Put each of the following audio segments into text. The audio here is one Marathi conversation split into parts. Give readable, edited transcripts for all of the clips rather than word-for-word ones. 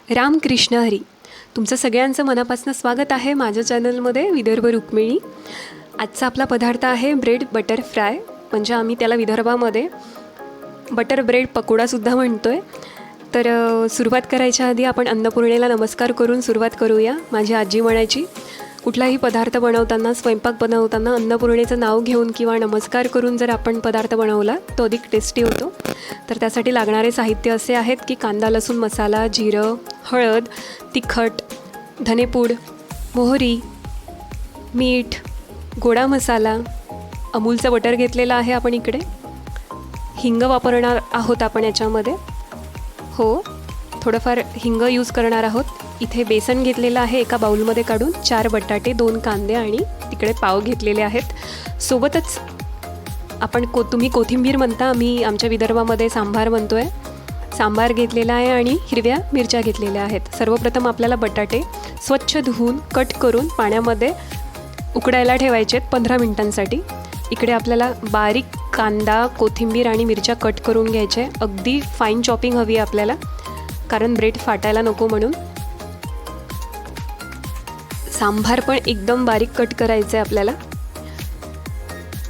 रामकृष्ण हरी. तुमचं सगळ्यांचं मनापासून स्वागत आहे माझ्या चॅनलमध्ये विदर्भ रुक्मिणी. आजचा आपला पदार्थ आहे ब्रेड बटर फ्राय, म्हणजे आम्ही त्याला विदर्भामध्ये बटर ब्रेड पकोडासुद्धा म्हणतो आहे. तर सुरुवात करायच्या आधी आपण अन्नपूर्णेला नमस्कार करून सुरुवात करूया. माझी आजी म्हणायची, कुठलाही पदार्थ बनवताना, स्वयंपाक बनवताना अन्नपूर्णेचं नाव घेऊन किंवा नमस्कार करून जर आपण पदार्थ बनवला तो अधिक टेस्टी होतो. तर त्यासाठी लागणारे साहित्य असे आहेत की कांदा, लसूण, मसाला, जिरं, हळद, तिखट, धनेपूड, मोहरी, मीठ, गोडा मसाला, अमूलचं बटर घेतलेलं आहे आपण इकडे, हिंग वापरणार आहोत आपण याच्यामध्ये. हो, थोडंफार हिंग यूज करणार आहोत. इथे बेसन घेतलेलं आहे एका बाउलमध्ये काढून, 4 बटाटे, 2 कांदे आणि तिकडे पाव घेतलेले आहेत. सोबतच आपण तुम्ही कोथिंबीर म्हणता, आम्ही आमच्या विदर्भामध्ये सांबार म्हणतो आहे. सांबार घेतलेला आहे आणि हिरव्या मिरच्या घेतलेल्या आहेत. सर्वप्रथम आपल्याला बटाटे स्वच्छ धुवून कट करून पाण्यामध्ये उकडायला ठेवायचे आहेत 15 मिनिटांसाठी. इकडे आपल्याला बारीक कांदा, कोथिंबीर आणि मिरच्या कट करून घ्यायचे. अगदी फाईन चॉपिंग हवी आहे आपल्याला, कारण ब्रेड फाटायला नको म्हणून. सांबार पण एकदम बारीक कट करायचं आहे आपल्याला.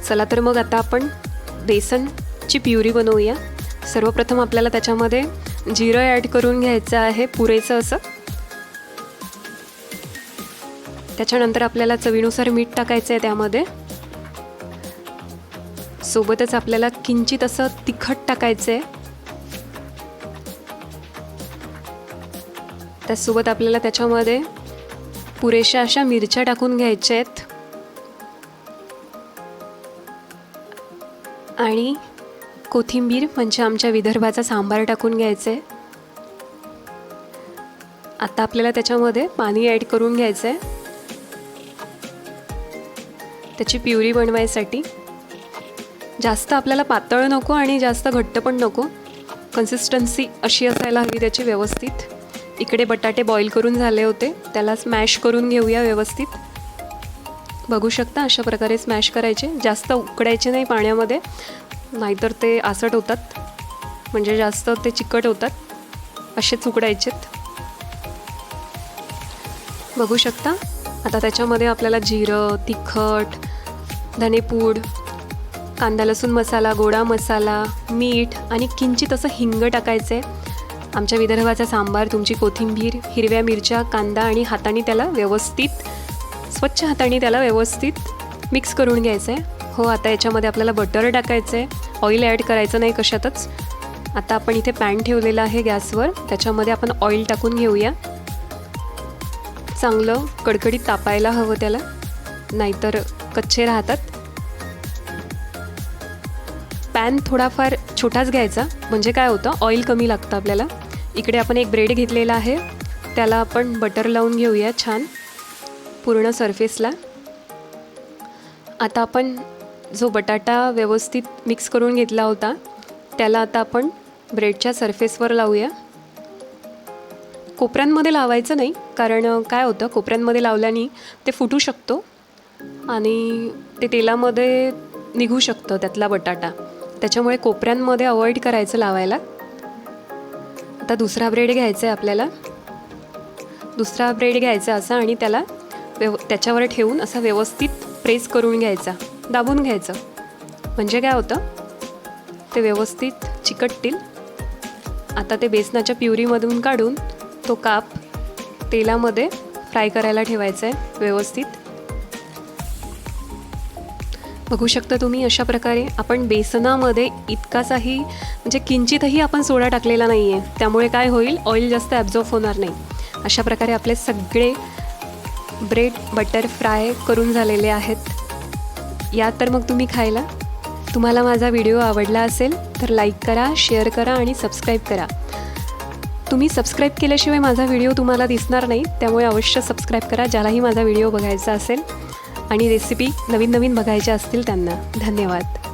चला तर मग आता आपण बेसनची प्युरी बनवूया. सर्वप्रथम आपल्याला त्याच्यामध्ये जिरं ॲड करून घ्यायचं आहे पुरेसं असं. त्याच्यानंतर आपल्याला चवीनुसार मीठ टाकायचं आहे त्यामध्ये. सोबतच आपल्याला किंचित असं तिखट टाकायचं आहे. त्यासोबत आपल्याला त्याच्यामध्ये पुरेशा अशा मिरच्या टाकून घ्यायच्या आहेत आणि कोथिंबीर, म्हणजे आमच्या विदर्भाचा सांबार टाकून घ्यायचं आहे. आता आपल्याला त्याच्यामध्ये पाणी ॲड करून घ्यायचं आहे त्याची प्युरी बनवायसाठी. जास्त आपल्याला पातळ नको आणि जास्त घट्ट पण नको, कन्सिस्टन्सी अशी असायला हवी त्याची व्यवस्थित. इकडे बटाटे बॉईल करून झाले होते, त्याला स्मॅश करून घेऊया व्यवस्थित. बघू शकता अशा प्रकारे स्मॅश करायचे. जास्त उकडायचे नाही पाण्यामध्ये, नाहीतर ते आसट होतात, म्हणजे जास्त ते चिकट होतात. असेच उकडायचेत. बघू शकता. आता त्याच्यामध्ये आपल्याला जिरं, तिखट, धनेपूड, कांदा लसूण मसाला, गोडा मसाला, मीठ आणि किंचित असं हिंग टाकायचं आहे. आमच्या विदर्भाचा सांबार, तुमची कोथिंबीर, हिरव्या मिरच्या, कांदा आणि हाताने त्याला व्यवस्थित, स्वच्छ हाताने त्याला व्यवस्थित मिक्स करून घ्यायचं आहे. हो, आता याच्यामध्ये आपल्याला बटर टाकायचं आहे. ऑइल ॲड करायचं नाही कशातच. आता आपण इथे पॅन ठेवलेला आहे गॅसवर, त्याच्यामध्ये आपण ऑइल टाकून घेऊया. चांगलं कडकडीत तापायला हवं त्याला, नाहीतर कच्चे राहतात. पॅन थोडाफार छोटाच घ्यायचा, म्हणजे काय होतं, ऑइल कमी लागतं आपल्याला. इकडे आपण एक ब्रेड घेतलेला आहे, त्याला आपण बटर लावून घेऊया छान पूर्ण सरफेसला. आता आपण जो बटाटा व्यवस्थित मिक्स करून घेतला होता त्याला आता आपण ब्रेडच्या सरफेसवर लावूया. कोपऱ्यांमध्ये लावायचं नाही, कारण काय होतं, कोपऱ्यांमध्ये लावल्याने ते फुटू शकतो आणि ते तेलामध्ये निघू शकतं त्यातला बटाटा. त्याच्यामुळे कोपऱ्यांमध्ये अवॉइड करायचं लावायला. आता दुसरा ब्रेड घ्यायचा आहे आपल्याला. दुसरा ब्रेड घ्यायचा असा आणि त्याला त्याच्यावर ठेवून असा व्यवस्थित प्रेस करून घ्यायचा, दाबून घ्यायचं. म्हणजे काय होतं, ते व्यवस्थित चिकटतील. आता ते बेसनाच्या प्युरीमधून काढून तो काप तेलामध्ये फ्राय करायला ठेवायचा आहे व्यवस्थित. बघू शकता तुम्ही अशा प्रकारे आपण बेसनामध्ये इतकासाही, म्हणजे किंचितही आपण सोडा टाकलेला नाही आहे, त्यामुळे काय होईल, ऑइल जास्त ॲब्झॉर्ब होणार नाही. अशा प्रकारे आपले सगळे ब्रेड बटर फ्राय करून झालेले आहेत. या तर मग तुम्ही खायला. तुम्हाला माझा व्हिडिओ आवडला असेल तर लाईक करा, शेअर करा आणि सबस्क्राईब करा. तुम्ही सबस्क्राईब केल्याशिवाय माझा व्हिडिओ तुम्हाला दिसणार नाही, त्यामुळे अवश्य सबस्क्राईब करा ज्यालाही माझा व्हिडिओ बघायचा असेल आणि रेसिपी नवीन नवीन बघायच्या असतील त्यांना. धन्यवाद.